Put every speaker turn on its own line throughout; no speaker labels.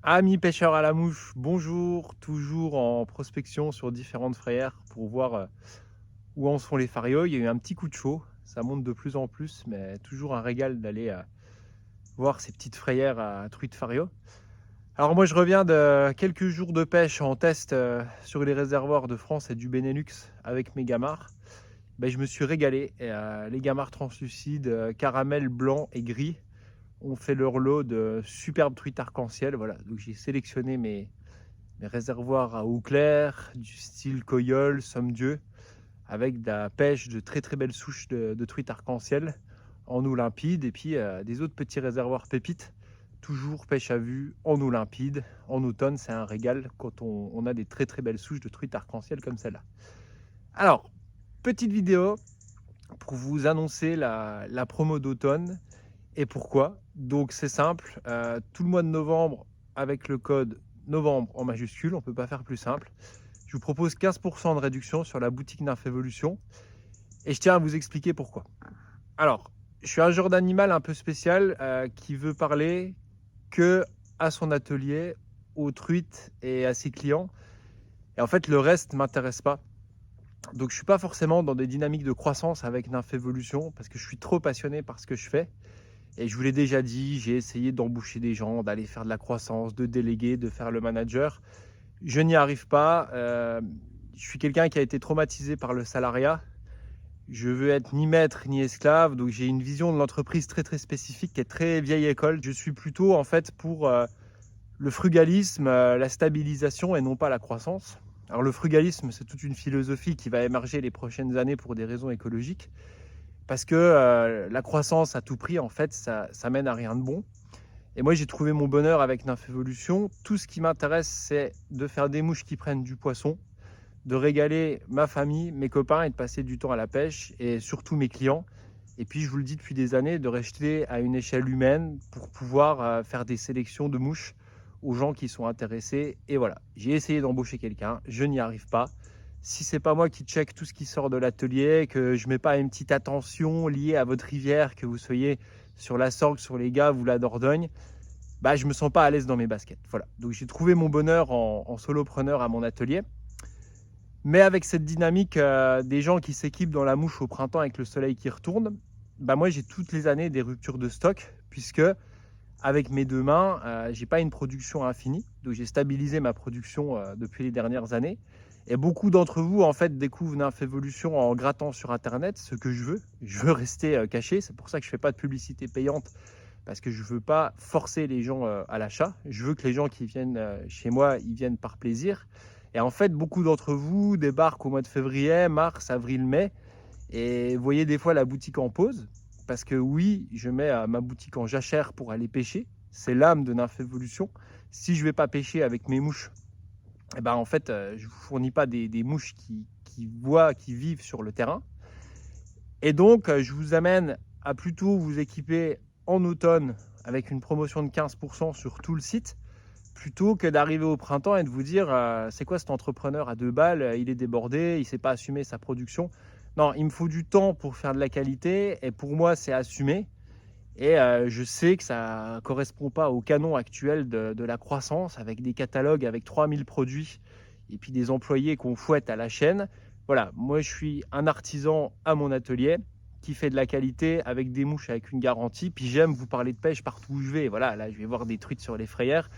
Amis pêcheurs à la mouche, bonjour, toujours en prospection sur différentes frayères pour voir où en sont les farios. Il y a eu un petit coup de chaud, ça monte de plus en plus, mais toujours un régal d'aller voir ces petites frayères à truites fario. Alors moi je reviens de quelques jours de pêche en test sur les réservoirs de France et du Benelux avec mes gamards. Ben, je me suis régalé. Et, les gamards translucides, caramel, blanc et gris ont fait leur lot de superbes truites arc-en-ciel. Voilà, donc j'ai sélectionné mes réservoirs à eau claire, du style Coyol, Somme-Dieu, avec de la pêche de très très belles souches de truites arc-en-ciel en eau limpide, et puis des autres petits réservoirs pépites, toujours pêche à vue en eau limpide. En automne, c'est un régal quand on a des très très belles souches de truites arc-en-ciel comme celle-là. Alors, petite vidéo pour vous annoncer la promo d'automne. Et pourquoi? Donc c'est simple, tout le mois de novembre avec le code novembre en majuscule, on ne peut pas faire plus simple. Je vous propose 15% de réduction sur la boutique Nymph Evolution et je tiens à vous expliquer pourquoi. Alors, je suis un genre d'animal un peu spécial qui veut parler que à son atelier, aux truites et à ses clients. Et en fait, le reste ne m'intéresse pas. Donc, je ne suis pas forcément dans des dynamiques de croissance avec Nymph Evolution parce que je suis trop passionné par ce que je fais. Et je vous l'ai déjà dit, j'ai essayé d'embaucher des gens, d'aller faire de la croissance, de déléguer, de faire le manager. Je n'y arrive pas. Je suis quelqu'un qui a été traumatisé par le salariat. Je veux être ni maître ni esclave, donc j'ai une vision de l'entreprise très très spécifique qui est très vieille école. Je suis plutôt en fait pour le frugalisme, la stabilisation et non pas la croissance. Alors le frugalisme, c'est toute une philosophie qui va émerger les prochaines années pour des raisons écologiques. Parce que la croissance à tout prix, en fait, ça mène à rien de bon. Et moi, j'ai trouvé mon bonheur avec Nymph Evolution. Tout ce qui m'intéresse, c'est de faire des mouches qui prennent du poisson, de régaler ma famille, mes copains et de passer du temps à la pêche et surtout mes clients. Et puis, je vous le dis depuis des années, de rester à une échelle humaine pour pouvoir faire des sélections de mouches aux gens qui sont intéressés. Et voilà, j'ai essayé d'embaucher quelqu'un, je n'y arrive pas. Si c'est pas moi qui check tout ce qui sort de l'atelier, que je mets pas une petite attention liée à votre rivière, que vous soyez sur la Sorgue, sur les Gaves ou la Dordogne, bah je me sens pas à l'aise dans mes baskets. Voilà. Donc j'ai trouvé mon bonheur en solopreneur à mon atelier. Mais avec cette dynamique des gens qui s'équipent dans la mouche au printemps avec le soleil qui retourne, bah moi j'ai toutes les années des ruptures de stock, puisque avec mes deux mains, j'ai pas une production infinie. Donc j'ai stabilisé ma production depuis les dernières années. Et beaucoup d'entre vous en fait découvrent Nymph Evolution en grattant sur internet, ce que je veux. Je veux rester caché. C'est pour ça que je fais pas de publicité payante, parce que je veux pas forcer les gens à l'achat. Je veux que les gens qui viennent chez moi, ils viennent par plaisir. Et en fait, beaucoup d'entre vous débarquent au mois de février, mars, avril, mai, et voyez des fois la boutique en pause. Parce que oui, je mets ma boutique en jachère pour aller pêcher. C'est l'âme de Nymph Evolution. Si je ne vais pas pêcher avec mes mouches, eh ben en fait, je ne vous fournis pas des mouches qui vivent sur le terrain. Et donc, je vous amène à plutôt vous équiper en automne avec une promotion de 15% sur tout le site, plutôt que d'arriver au printemps et de vous dire c'est quoi cet entrepreneur à 2 balles, il est débordé, il ne sait pas assumer sa production. Non, il me faut du temps pour faire de la qualité et pour moi c'est assumé. Et je sais que ça ne correspond pas au canon actuel de la croissance avec des catalogues avec 3000 produits et puis des employés qu'on fouette à la chaîne. Voilà, moi je suis un artisan à mon atelier qui fait de la qualité avec des mouches avec une garantie. Puis j'aime vous parler de pêche partout où je vais. Voilà, là je vais voir des truites sur les frayères.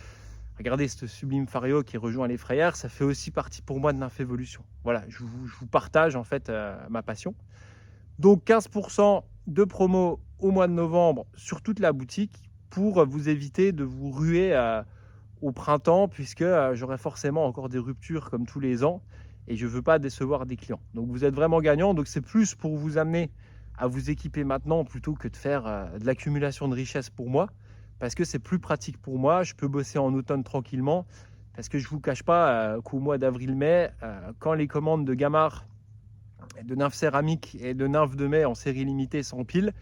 Regardez ce sublime fario qui rejoint les frayères, ça fait aussi partie pour moi de Nymph Evolution. Voilà, je vous partage en fait ma passion. Donc 15% de promo au mois de novembre sur toute la boutique pour vous éviter de vous ruer au printemps, puisque j'aurai forcément encore des ruptures comme tous les ans et je ne veux pas décevoir des clients. Donc vous êtes vraiment gagnant, donc c'est plus pour vous amener à vous équiper maintenant plutôt que de faire de l'accumulation de richesses pour moi, parce que c'est plus pratique pour moi. Je peux bosser en automne tranquillement, parce que je ne vous cache pas qu'au mois d'avril-mai, quand les commandes de Gamard, de nymphes céramiques et de nymphes de mai en série limitée s'empilent,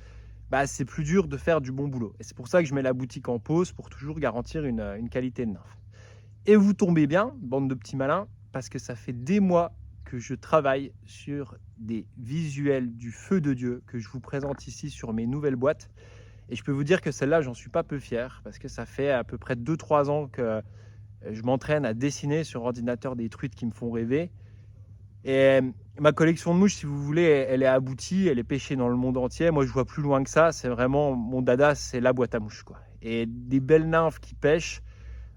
bah, c'est plus dur de faire du bon boulot. Et c'est pour ça que je mets la boutique en pause pour toujours garantir une qualité de nymphe. Et vous tombez bien, bande de petits malins, parce que ça fait des mois que je travaille sur des visuels du feu de Dieu que je vous présente ici sur mes nouvelles boîtes. Et je peux vous dire que celle-là, j'en suis pas peu fier parce que ça fait à peu près 2-3 ans que je m'entraîne à dessiner sur ordinateur des truites qui me font rêver. Et ma collection de mouches, si vous voulez, elle est aboutie, elle est pêchée dans le monde entier. Moi, je vois plus loin que ça. C'est vraiment mon dada, c'est la boîte à mouches, quoi. Et des belles nymphes qui pêchent,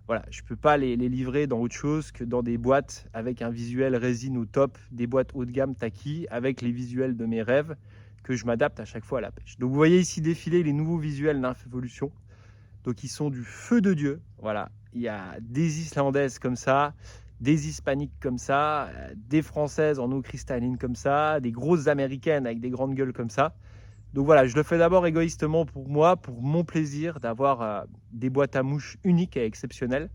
voilà, je ne peux pas les livrer dans autre chose que dans des boîtes avec un visuel résine au top, des boîtes haut de gamme Taki avec les visuels de mes rêves que je m'adapte à chaque fois à la pêche. Donc vous voyez ici défiler les nouveaux visuels Nymph Evolution. Donc ils sont du feu de Dieu. Voilà, il y a des islandaises comme ça, des hispaniques comme ça, des françaises en eau cristalline comme ça, des grosses américaines avec des grandes gueules comme ça. Donc voilà, je le fais d'abord égoïstement pour moi, pour mon plaisir d'avoir des boîtes à mouches uniques et exceptionnelles.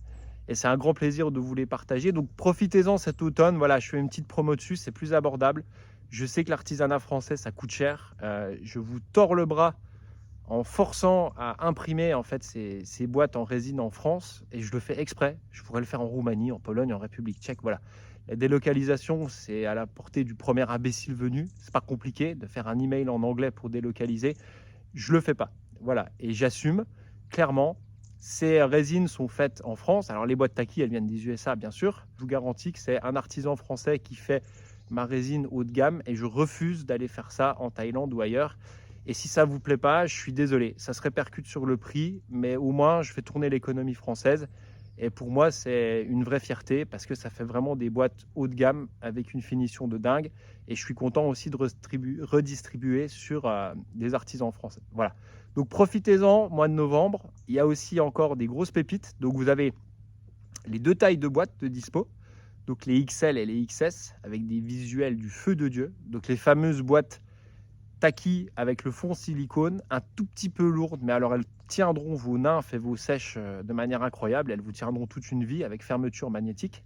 Et c'est un grand plaisir de vous les partager. Donc profitez-en cet automne. Voilà, je fais une petite promo dessus, c'est plus abordable. Je sais que l'artisanat français, ça coûte cher. Je vous tords le bras en forçant à imprimer en fait ces boîtes en résine en France. Et je le fais exprès. Je pourrais le faire en Roumanie, en Pologne, en République tchèque. Voilà. La délocalisation, c'est à la portée du premier imbécile venu. C'est pas compliqué de faire un email en anglais pour délocaliser. Je le fais pas. Voilà. Et j'assume clairement. Ces résines sont faites en France. Alors les boîtes Taki, elles viennent des USA, bien sûr. Je vous garantis que c'est un artisan français qui fait ma résine haut de gamme et je refuse d'aller faire ça en Thaïlande ou ailleurs. Et si ça vous plaît pas, je suis désolé. Ça se répercute sur le prix, mais au moins je fais tourner l'économie française. Et pour moi, c'est une vraie fierté parce que ça fait vraiment des boîtes haut de gamme avec une finition de dingue. Et je suis content aussi de redistribuer sur des artisans français. Voilà. Donc profitez-en, mois de novembre. Il y a aussi encore des grosses pépites. Donc vous avez les 2 tailles de boîtes de dispo. Donc les XL et les XS avec des visuels du feu de Dieu. Donc les fameuses boîtes Taki avec le fond silicone, un tout petit peu lourde, mais alors elles tiendront vos nymphes et vos sèches de manière incroyable. Elles vous tiendront toute une vie avec fermeture magnétique.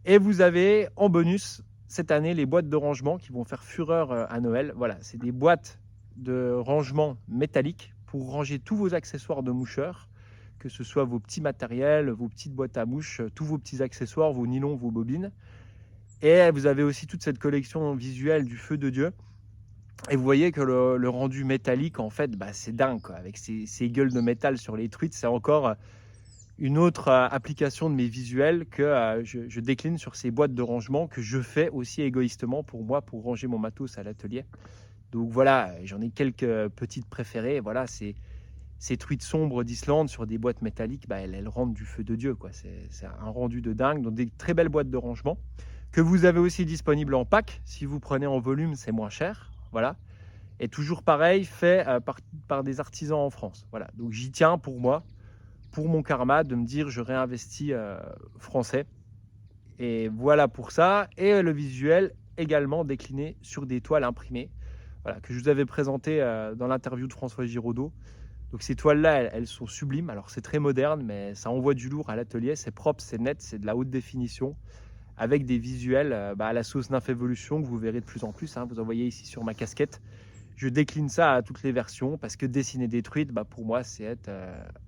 Et vous avez en bonus cette année les boîtes de rangement qui vont faire fureur à Noël. Voilà, c'est des boîtes de rangement métalliques pour ranger tous vos accessoires de moucheurs, que ce soit vos petits matériels, vos petites boîtes à mouches, tous vos petits accessoires, vos nylons, vos bobines. Et vous avez aussi toute cette collection visuelle du feu de Dieu. Et vous voyez que le rendu métallique, en fait, c'est dingue, quoi. Avec ces gueules de métal sur les truites, c'est encore une autre application de mes visuels que je décline sur ces boîtes de rangement que je fais aussi égoïstement pour moi, pour ranger mon matos à l'atelier. Donc voilà, j'en ai quelques petites préférées. Voilà, ces truites sombres d'Islande sur des boîtes métalliques, elles rendent du feu de Dieu, quoi. C'est un rendu de dingue. Donc des très belles boîtes de rangement que vous avez aussi disponibles en pack. Si vous prenez en volume, c'est moins cher. Voilà. Et toujours pareil, fait par des artisans en France. Voilà. Donc j'y tiens pour moi, pour mon karma, de me dire je réinvestis français. Et voilà pour ça. Et le visuel également décliné sur des toiles imprimées, voilà, que je vous avais présenté dans l'interview de François Giraudot. Donc ces toiles-là, elles sont sublimes. Alors c'est très moderne, mais ça envoie du lourd à l'atelier. C'est propre, c'est net, c'est de la haute définition, avec des visuels à la sauce Nymph Evolution que vous verrez de plus en plus. Vous en voyez ici sur ma casquette. Je décline ça à toutes les versions parce que dessiner des truites, pour moi, c'est être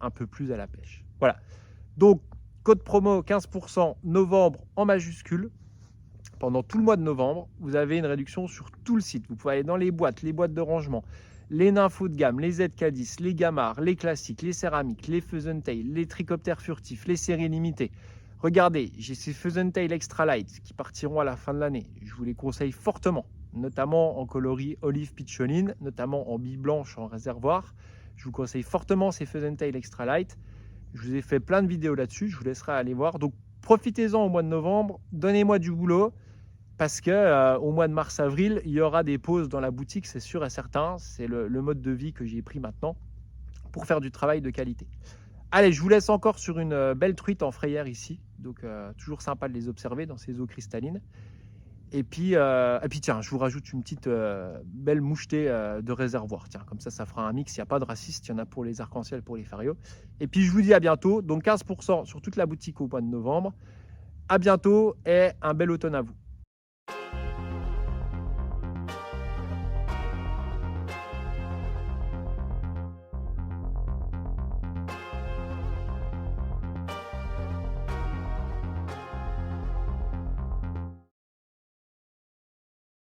un peu plus à la pêche. Voilà. Donc, code promo 15% novembre en majuscule. Pendant tout le mois de novembre, vous avez une réduction sur tout le site. Vous pouvez aller dans les boîtes de rangement, les nymphes haut de gamme, les ZK10, les gamards, les classiques, les céramiques, les Fuzzentail, les trichoptères furtifs, les séries limitées. Regardez, j'ai ces Fuzzentail Extra Light qui partiront à la fin de l'année. Je vous les conseille fortement, notamment en coloris olive pitcholine, notamment en bille blanche en réservoir. Je vous conseille fortement ces Fuzzentail Extra Light. Je vous ai fait plein de vidéos là-dessus, je vous laisserai aller voir. Donc profitez-en au mois de novembre, donnez-moi du boulot, parce que au mois de mars-avril, il y aura des pauses dans la boutique, c'est sûr et certain. C'est le mode de vie que j'ai pris maintenant pour faire du travail de qualité. Allez, je vous laisse encore sur une belle truite en frayère ici. Donc toujours sympa de les observer dans ces eaux cristallines. Et puis tiens, je vous rajoute une petite belle mouchetée de réservoir. Tiens, comme ça fera un mix. Il n'y a pas de raciste, il y en a pour les arcs-en-ciel, pour les farios. Et puis je vous dis à bientôt. Donc 15% sur toute la boutique au mois de novembre. À bientôt et un bel automne à vous.